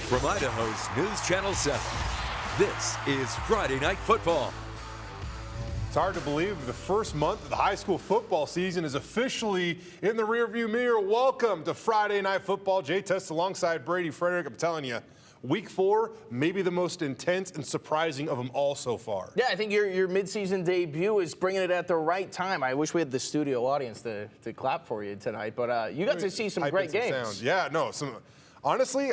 From Idaho's News Channel 7, this is Friday Night Football. It's hard to believe the first month of the high school football season is officially in the rearview mirror. Welcome to Friday Night Football. Jay Tust alongside Brady Frederick. I'm telling you, Week 4, maybe the most intense and surprising of them all so far. Yeah, I think your midseason debut is bringing it at the right time. I wish we had the studio audience to clap for you tonight, but you got to see some great games. Sound. Yeah, no, honestly,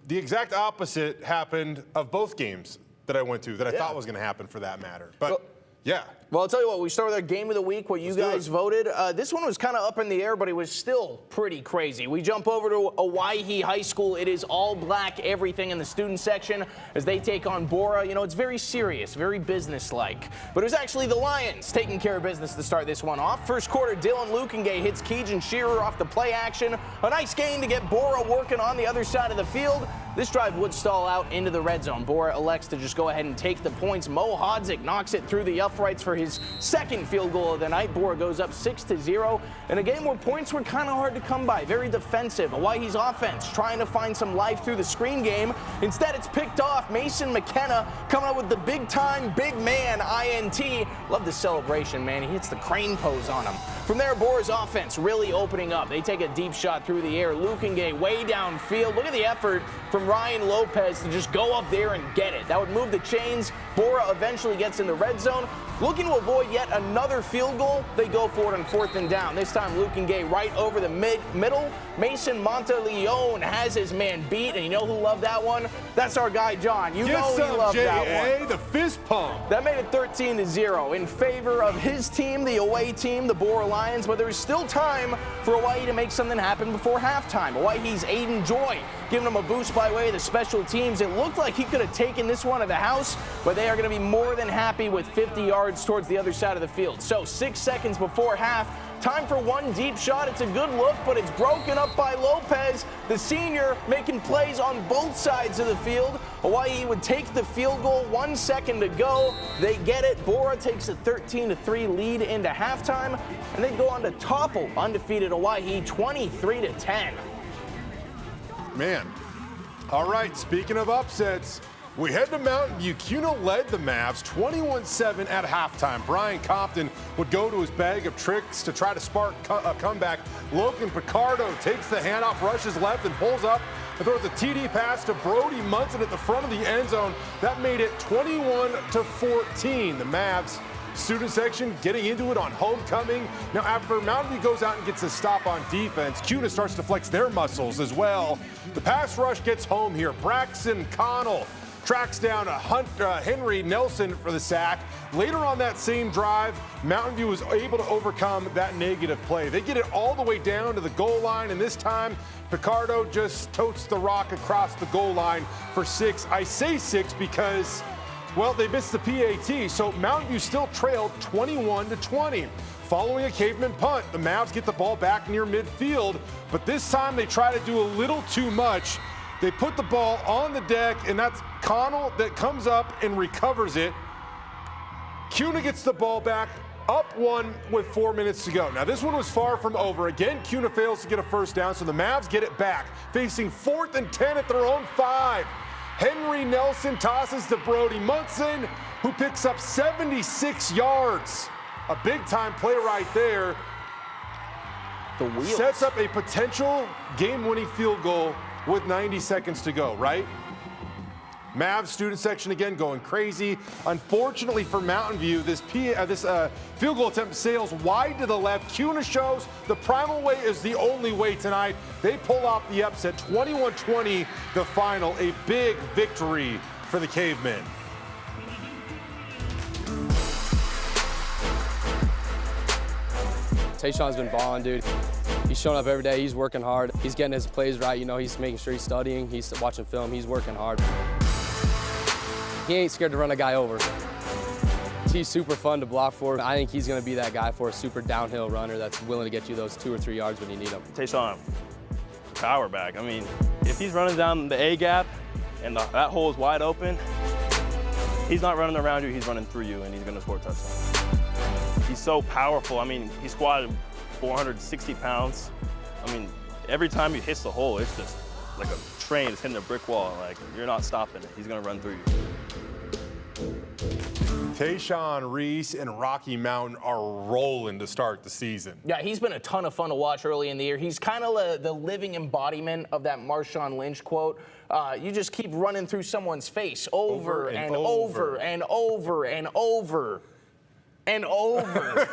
the exact opposite happened of both games that I went to that I thought was going to happen for that matter. But yeah. Well, I'll tell you what, we start with our game of the week, what you guys voted. This one was kind of up in the air, but it was still pretty crazy. We jump over to Hawaii High School. It is all black, everything in the student section as they take on Bora. You know, it's very serious, very business-like. But it was actually the Lions taking care of business to start this one off. First quarter, Dylan Lukengay hits Keegan Shearer off the play action. A nice gain to get Bora working on the other side of the field. This drive would stall out into the red zone. Bora elects to just go ahead and take the points. Mo Hodzik knocks it through the uprights for his second field goal of the night. Bora goes up 6-0 in a game where points were kind of hard to come by. Very defensive. Hawaii's offense trying to find some life through the screen game. Instead, it's picked off. Mason McKenna coming up with the big-time, big man INT. Love the celebration, man. He hits the crane pose on him. From there, Bora's offense really opening up. They take a deep shot through the air. Lukengay way downfield. Look at the effort from Ryan Lopez to just go up there and get it. That would move the chains. Bora eventually gets in the red zone. Looking to avoid yet another field goal, they go for it on 4th and down. This time, Lukengay right over the middle. Mason Monteleone has his man beat, and you know who loved that one? That's our guy, John. You know he loved that one. The fist pump. That made it 13-0 in favor of his team, the away team, the Bora Lions, but there's still time for Hawaii to make something happen before halftime. Hawaii's Aiden Joy giving him a boost by way of the special teams. It looked like he could have taken this one to the house, but they are going to be more than happy with 50 yards towards the other side of the field. So 6 seconds before half, time for one deep shot. It's a good look, but it's broken up by Lopez, the senior, making plays on both sides of the field. Hawaii would take the field goal, 1 second to go. They get it. Bora takes a 13-3 lead into halftime, and they go on to topple undefeated Hawaii 23-10. Man. All right, speaking of upsets, we head to Mountain View. CUNA led the Mavs 21-7 at halftime. Brian Compton would go to his bag of tricks to try to spark a comeback. Logan Picardo takes the handoff, rushes left, and pulls up and throws a TD pass to Brody Munson at the front of the end zone. That made it 21-14. The Mavs student section getting into it on homecoming. Now, after Mountain View goes out and gets a stop on defense, CUNA starts to flex their muscles as well. The pass rush gets home here. Braxton Connell tracks down Henry Nelson for the sack. Later on that same drive, Mountain View was able to overcome that negative play. They get it all the way down to the goal line, and this time, Picardo just totes the rock across the goal line for 6. I say 6 because, well, they missed the PAT, so Mountain View still trailed 21-20. Following a caveman punt, the Mavs get the ball back near midfield, but this time they try to do a little too much. They put the ball on the deck, and that's Connell that comes up and recovers it. CUNA gets the ball back, up 1 with 4 minutes to go. Now, this one was far from over. Again, CUNA fails to get a first down, so the Mavs get it back, facing 4th and 10 at their own 5. Henry Nelson tosses to Brody Munson, who picks up 76 yards. A big-time play right there. The wheels. Sets up a potential game-winning field goal with 90 seconds to go, right? Mavs student section again going crazy. Unfortunately for Mountain View, this field goal attempt sails wide to the left. CUNA shows the primal way is the only way tonight. They pull off the upset, 21-20 the final. A big victory for the Cavemen. Tayshawn's been balling, dude. He's showing up every day. He's working hard. He's getting his plays right. You know, he's making sure he's studying. He's watching film. He's working hard. He ain't scared to run a guy over. He's super fun to block for. I think he's going to be that guy for a super downhill runner that's willing to get you those 2 or 3 yards when you need them. Tayshawn, power back. I mean, if he's running down the A gap and that hole is wide open, he's not running around you. He's running through you, and he's going to score a touchdown. He's so powerful. I mean, he squatted 460 pounds. I mean, every time he hits the hole, it's just like a train is hitting a brick wall. Like, you're not stopping it. He's going to run through you. Tayshaun Reese and Rocky Mountain are rolling to start the season. Yeah, he's been a ton of fun to watch early in the year. He's kind of the living embodiment of that Marshawn Lynch quote. You just keep running through someone's face over and over and over and over and over.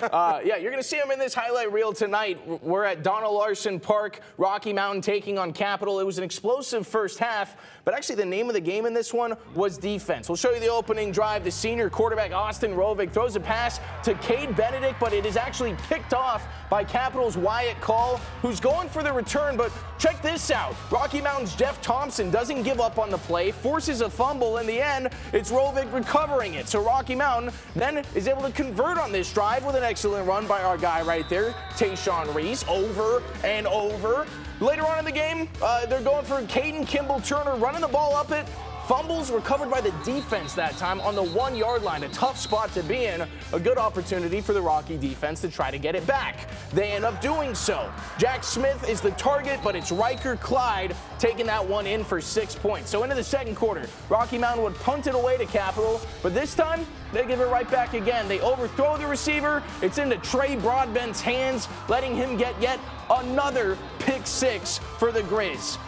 Yeah, you're going to see him in this highlight reel tonight. We're at Donald Larson Park, Rocky Mountain taking on Capital. It was an explosive first half, but actually the name of the game in this one was defense. We'll show you the opening drive. The senior quarterback, Austin Rovig, throws a pass to Cade Benedict, but it is actually picked off by Capital's Wyatt Call, who's going for the return, but check this out. Rocky Mountain's Jeff Thompson doesn't give up on the play, forces a fumble. In the end, it's Rovig recovering it. So Rocky Mountain then is able to convert on this drive with an excellent run by our guy right there, Tayshaun Reese, over and over. Later on in the game, they're going for Caden Kimball Turner, running the ball up it. Fumbles recovered by the defense that time on the 1 yard line. A tough spot to be in. A good opportunity for the Rocky defense to try to get it back. They end up doing so. Jack Smith is the target, but it's Riker Clyde taking that one in for 6 points. So into the second quarter, Rocky Mountain would punt it away to Capital, but this time they give it right back again. They overthrow the receiver. It's into Trey Broadbent's hands, letting him get yet another pick six for the Grizz.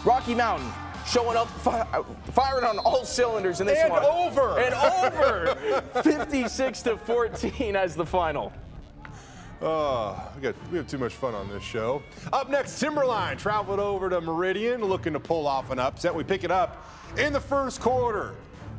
Rocky Mountain showing up, firing on all cylinders in this one. And over. 56-14 as the final. We have too much fun on this show. Up next, Timberline traveled over to Meridian looking to pull off an upset. We pick it up in the first quarter.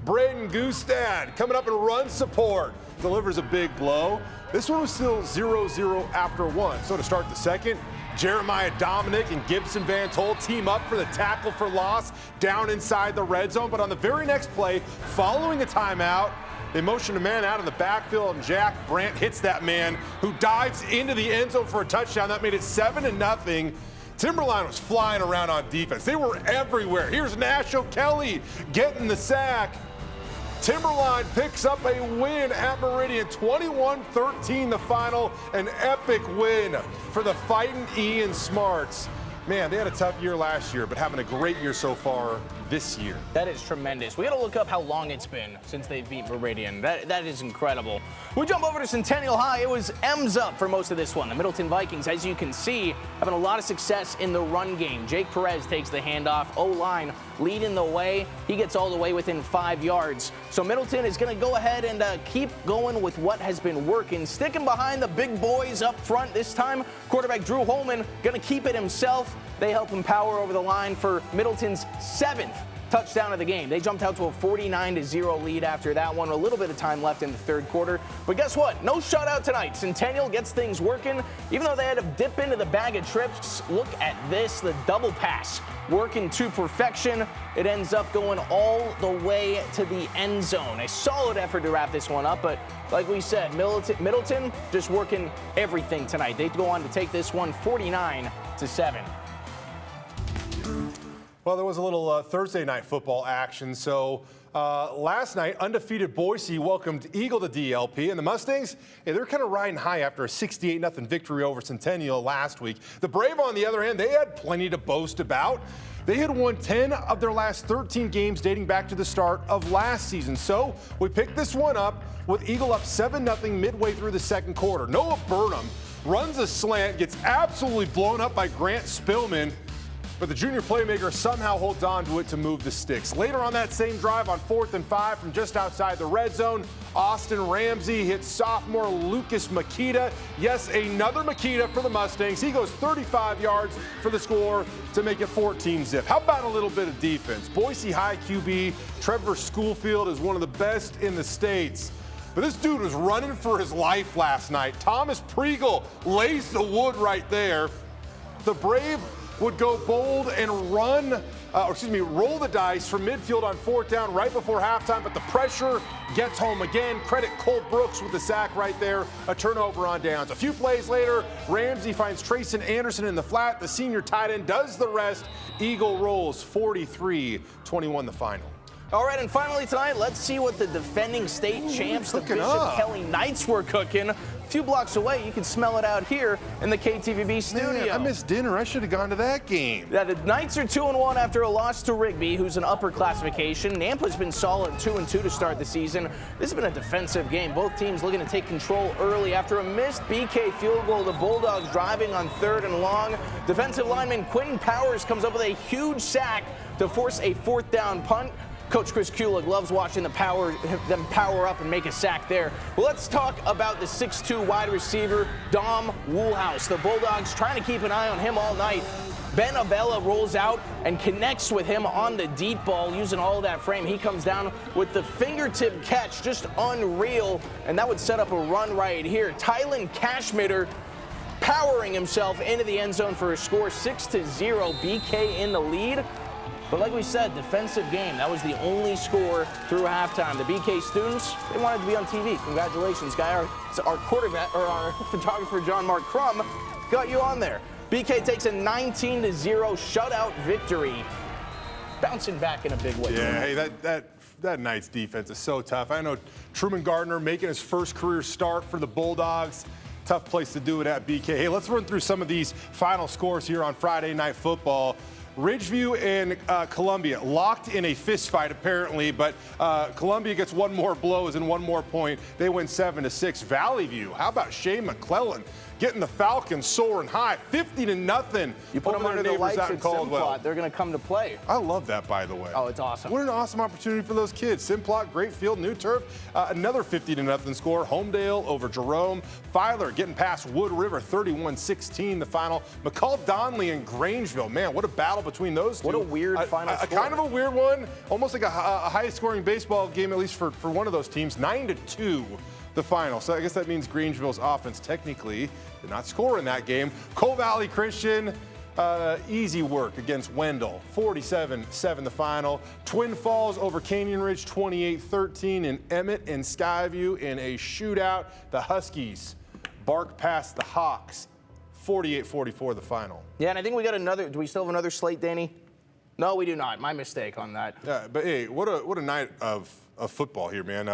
Braden Gustad coming up and run support. Delivers a big blow. This one was still 0-0 after one. So to start the second, Jeremiah Dominic and Gibson Van Tol team up for the tackle for loss down inside the red zone. But on the very next play, following a timeout, they motion a man out of the backfield, and Jack Brandt hits that man who dives into the end zone for a touchdown. That made it 7-0. Timberline was flying around on defense. They were everywhere. Here's Nash O'Kelly getting the sack. Timberline picks up a win at Meridian, 21-13 the final, an epic win for the Fightin' Ian Smarts. Man, they had a tough year last year, but having a great year so far this year. That is tremendous. We got to look up how long it's been since they've beat Meridian. That is incredible. We jump over to Centennial High. It was M's up for most of this one. The Middleton Vikings, as you can see, having a lot of success in the run game. Jake Perez takes the handoff. O-line leading the way. He gets all the way within 5 yards. So Middleton is going to go ahead and keep going with what has been working. Sticking behind the big boys up front this time. Quarterback Drew Holman going to keep it himself. They help him power over the line for Middleton's 7th touchdown of the game. They jumped out to a 49-0 lead after that one. A little bit of time left in the third quarter. But guess what? No shutout tonight. Centennial gets things working. Even though they had to dip into the bag of trips, look at this, the double pass. Working to perfection. It ends up going all the way to the end zone. A solid effort to wrap this one up, but like we said, Middleton just working everything tonight. They go on to take this one 49-7. Well, there was a little Thursday night football action. So last night, undefeated Boise welcomed Eagle to DLP. And the Mustangs, they're kind of riding high after a 68-0 victory over Centennial last week. The Brave, on the other hand, they had plenty to boast about. They had won 10 of their last 13 games dating back to the start of last season. So we picked this one up with Eagle up 7-0 midway through the second quarter. Noah Burnham runs a slant, gets absolutely blown up by Grant Spillman. But the junior playmaker somehow holds on to it to move the sticks. Later on that same drive on 4th and 5 from just outside the red zone, Austin Ramsey hits sophomore Lucas Makita. Yes, another Makita for the Mustangs. He goes 35 yards for the score to make it 14-zip. How about a little bit of defense? Boise High QB Trevor Schoolfield is one of the best in the States. But this dude was running for his life last night. Thomas Priegel lays the wood right there. The Brave would go bold and roll the dice from midfield on 4th down right before halftime, but the pressure gets home again. Credit Cole Brooks with the sack right there, a turnover on downs. A few plays later, Ramsey finds Trayson Anderson in the flat. The senior tight end does the rest. Eagle rolls 43-21 the final. All right, and finally tonight, let's see what the defending state champs, the cooking Bishop up. Kelly Knights, were cooking. A few blocks away, you can smell it out here in the KTVB studio. Man, I missed dinner. I should have gone to that game. Yeah, the Knights are 2-1 after a loss to Rigby, who's an upper classification. Nampa's been solid 2-2 to start the season. This has been a defensive game. Both teams looking to take control early. After a missed BK field goal, the Bulldogs driving on 3rd and long. Defensive lineman Quentin Powers comes up with a huge sack to force a 4th down punt. Coach Chris Kulig loves watching them power up and make a sack there. Well, let's talk about the 6'2 wide receiver, Dom Woolhouse. The Bulldogs trying to keep an eye on him all night. Ben Avella rolls out and connects with him on the deep ball using all of that frame. He comes down with the fingertip catch, just unreal, and that would set up a run right here. Tylen Cashmitter powering himself into the end zone for a score, 6-0, BK in the lead. But like we said, defensive game. That was the only score through halftime. The BK students, they wanted to be on TV. Congratulations, guy. Our quarterback, or our photographer, John Mark Crum, got you on there. BK takes a 19-0 shutout victory. Bouncing back in a big way. Yeah, hey, that Knights defense is so tough. I know Truman Gardner making his first career start for the Bulldogs. Tough place to do it at BK. Hey, let's run through some of these final scores here on Friday Night Football. Ridgeview and Columbia locked in a fist fight apparently, but Columbia gets one more blows and one more point. They win 7-6. Valley View, how about Shane McClellan getting the Falcons soaring high, 50-0. You put them under the lights at Simplot, they're going to come to play. I love that, by the way. Oh, it's awesome. What an awesome opportunity for those kids. Simplot, great field, new turf. Another 50-0 score. Homedale over Jerome. Filer getting past Wood River, 31-16 the final. McCall Donley and Grangeville. Man, what a battle between those two. What a weird final score. Kind of a weird one. Almost like a high-scoring baseball game, at least for one of those teams. 9-2. The final. So I guess that means Grangeville's offense technically did not score in that game. Coal Valley Christian, easy work against Wendell. 47-7 the final. Twin Falls over Canyon Ridge, 28-13. And Emmett and Skyview in a shootout. The Huskies bark past the Hawks, 48-44 the final. Yeah, and I think we got another. Do we still have another slate, Danny? No, we do not. My mistake on that. Yeah, but hey, what a night of football here, man.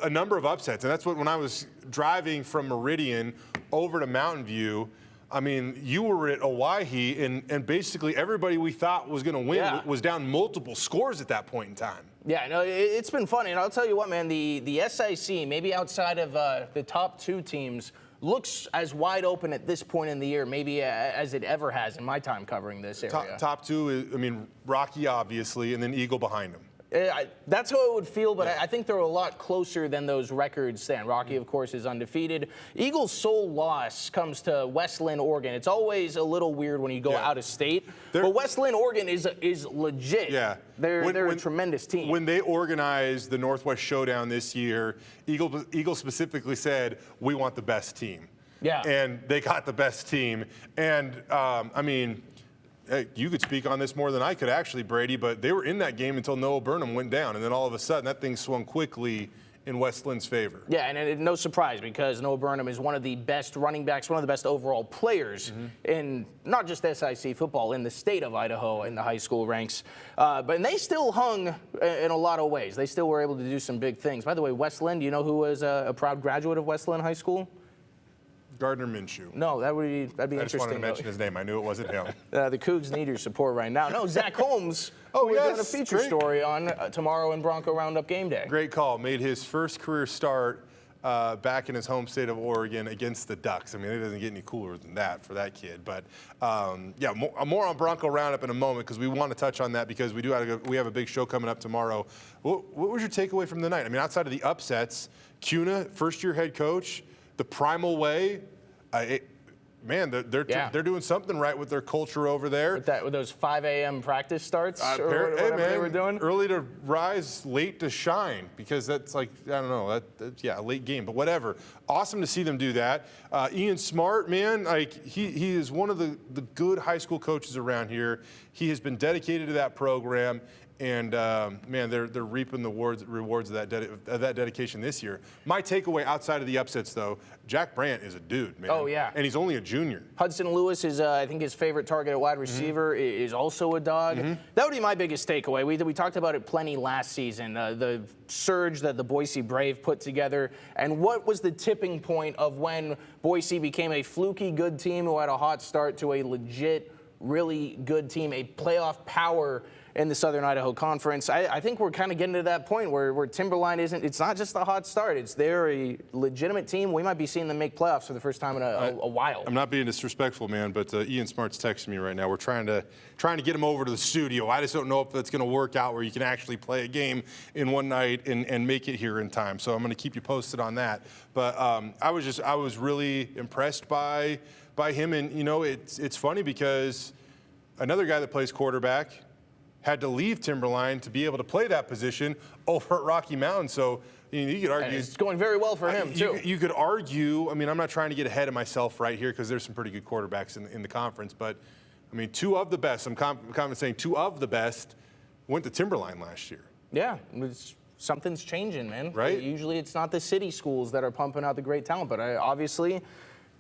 A number of upsets, and that's what when I was driving from Meridian over to Mountain View, I mean, you were at Owyhee, and basically everybody we thought was going to win was down multiple scores at that point in time. Yeah, no, it's been funny, and I'll tell you what, man, the SIC, maybe outside of the top 2 teams, looks as wide open at this point in the year, maybe as it ever has in my time covering this area. Top 2 is, I mean, Rocky obviously, and then Eagle behind him. That's how it would feel, but I think they're a lot closer than those records stand. Rocky, of course, is undefeated. Eagles' sole loss comes to West Linn, Oregon. It's always a little weird when you go out of state, but West Linn, Oregon is legit. Yeah, they're a tremendous team. When they organized the Northwest Showdown this year, Eagle specifically said, "We want the best team." Yeah, and they got the best team, and I mean. Hey, you could speak on this more than I could actually, Brady, but they were in that game until Noah Burnham went down, and then all of a sudden that thing swung quickly in West Lynn's favor. Yeah, and no surprise because Noah Burnham is one of the best running backs, one of the best overall players in not just SIC football, in the state of Idaho in the high school ranks. But they still hung in a lot of ways. They still were able to do some big things. By the way, West Linn, do you know who was a proud graduate of West Linn High School? Gardner Minshew. No, that'd be interesting. I just wanted to mention his name. I knew it wasn't him. The Cougs need your support right now. No, Zach Holmes. Oh, we're doing a feature story on tomorrow in Bronco Roundup Game Day. Great call. Made his first career start back in his home state of Oregon against the Ducks. I mean, it doesn't get any cooler than that for that kid. But yeah, more on Bronco Roundup in a moment because we want to touch on that because we have a big show coming up tomorrow. What was your takeaway from the night? I mean, outside of the upsets, Cuna, first-year head coach, the primal way. Man, they're doing something right with their culture over there. With those 5 a.m. practice starts or whatever they were doing? Early to rise, late to shine, because that's like, I don't know, that's a late game, but whatever. Awesome to see them do that. Ian Smart, man, like he is one of the good high school coaches around here. He has been dedicated to that program, And man, they're reaping the rewards of that dedication this year. My takeaway outside of the upsets, though, Jack Brandt is a dude, man. Oh, yeah. And he's only a junior. Hudson Lewis is, I think, his favorite target at wide receiver is also a dog. That would be my biggest takeaway. We talked about it plenty last season, the surge that the Boise Brave put together, and what was the tipping point of when Boise became a fluky good team who had a hot start to a legit, really good team, a playoff power in the Southern Idaho Conference. I think we're kind of getting to that point where Timberline it's not just a hot start. They're a legitimate team. We might be seeing them make playoffs for the first time in a while. I'm not being disrespectful, man, but Ian Smart's texting me right now. We're trying to get him over to the studio. I just don't know if that's going to work out where you can actually play a game in one night and make it here in time. So I'm going to keep you posted on that. But I was really impressed by him. And, you know, it's funny because another guy that plays quarterback had to leave Timberline to be able to play that position over at Rocky Mountain. So you could argue. And it's going very well for him, too. You could argue, I mean, I'm not trying to get ahead of myself right here because there's some pretty good quarterbacks in the conference. But, I mean, two of the best, I'm saying two of the best went to Timberline last year. Yeah, something's changing, man. Right? Usually it's not the city schools that are pumping out the great talent, but obviously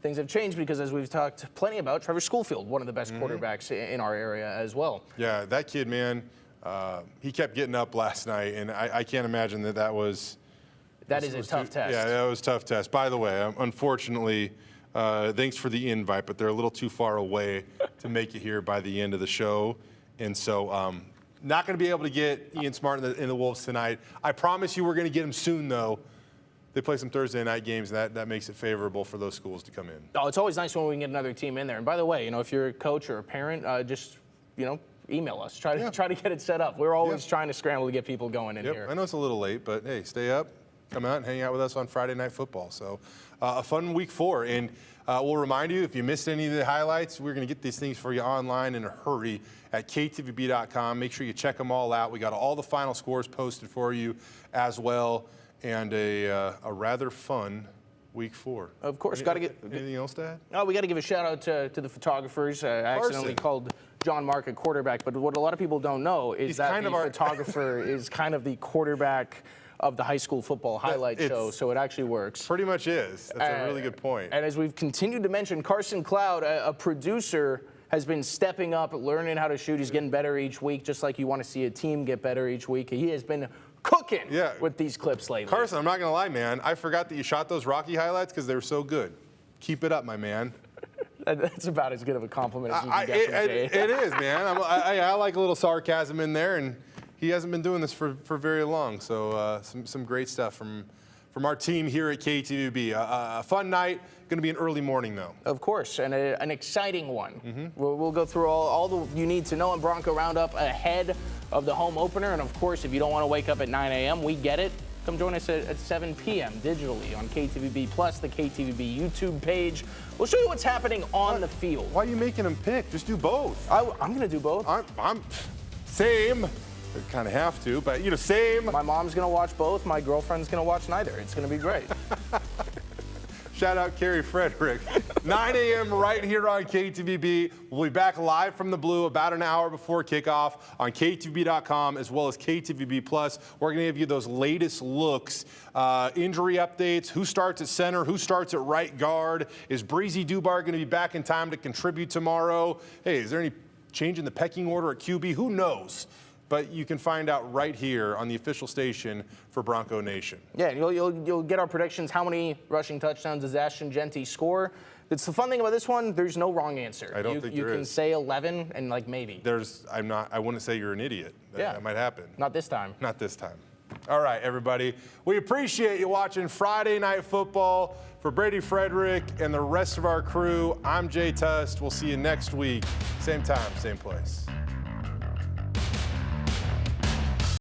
things have changed because, as we've talked plenty about, Trevor Schoolfield, one of the best quarterbacks in our area as well. Yeah, that kid, man, he kept getting up last night, and I can't imagine that was... That is a tough test. Yeah, that was a tough test. By the way, unfortunately, thanks for the invite, but they're a little too far away to make it here by the end of the show. And so not going to be able to get Ian Smart in the Wolves tonight. I promise you we're going to get him soon, though. They play some Thursday night games, and that makes it favorable for those schools to come in. Oh, it's always nice when we can get another team in there. And by the way, you know, if you're a coach or a parent, just, you know, email us. Try to get it set up. We're always trying to scramble to get people going in here. I know it's a little late, but hey, stay up. Come out and hang out with us on Friday Night Football. So a fun week 4. And we'll remind you, if you missed any of the highlights, we're going to get these things for you online in a hurry at ktvb.com. Make sure you check them all out. We got all the final scores posted for you as well. And a rather fun week 4. Of course. Got to get anything else to add? Oh, we got to give a shout out to the photographers. I accidentally called John Mark a quarterback, but what a lot of people don't know is that the photographer is kind of the quarterback of the high school football highlight show, so it actually works. Pretty much is. That's a really good point. And as we've continued to mention, Carson Cloud, a producer, has been stepping up, learning how to shoot. He's getting better each week, just like you want to see a team get better each week. He has been cooking with these clips lately. Carson, I'm not going to lie, man. I forgot that you shot those Rocky highlights because they were so good. Keep it up, my man. That's about as good of a compliment as you can get from Jay. It is, man. I like a little sarcasm in there, and he hasn't been doing this for very long. So some great stuff from our team here at KTVB. A fun night. Going to be an early morning, though. Of course, and an exciting one. We'll go through all the you need to know in Bronco Roundup ahead of the home opener. And, of course, if you don't want to wake up at 9 a.m., we get it. Come join us at 7 p.m. digitally on KTVB Plus, the KTVB YouTube page. We'll show you what's happening on the field. Why are you making them pick? Just do both. I'm going to do both. I'm same. I kind of have to, but, you know, same. My mom's going to watch both. My girlfriend's going to watch neither. It's going to be great. Shout out Carrie Frederick. 9 a.m. right here on KTVB. We'll be back live from the Blue about an hour before kickoff on KTVB.com as well as KTVB Plus. We're going to give you those latest looks, injury updates, who starts at center, who starts at right guard. Is Breezy Dubar going to be back in time to contribute tomorrow? Hey, is there any change in the pecking order at QB? Who knows? But you can find out right here on the official station for Bronco Nation. Yeah, you'll get our predictions. How many rushing touchdowns does Ashton Genty score? It's the fun thing about this one. There's no wrong answer. I don't think there is. You can say 11 and like maybe. I wouldn't say you're an idiot. That might happen. Not this time. Not this time. All right, everybody. We appreciate you watching Friday Night Football. For Brady Frederick and the rest of our crew, I'm Jay Tust. We'll see you next week. Same time, same place.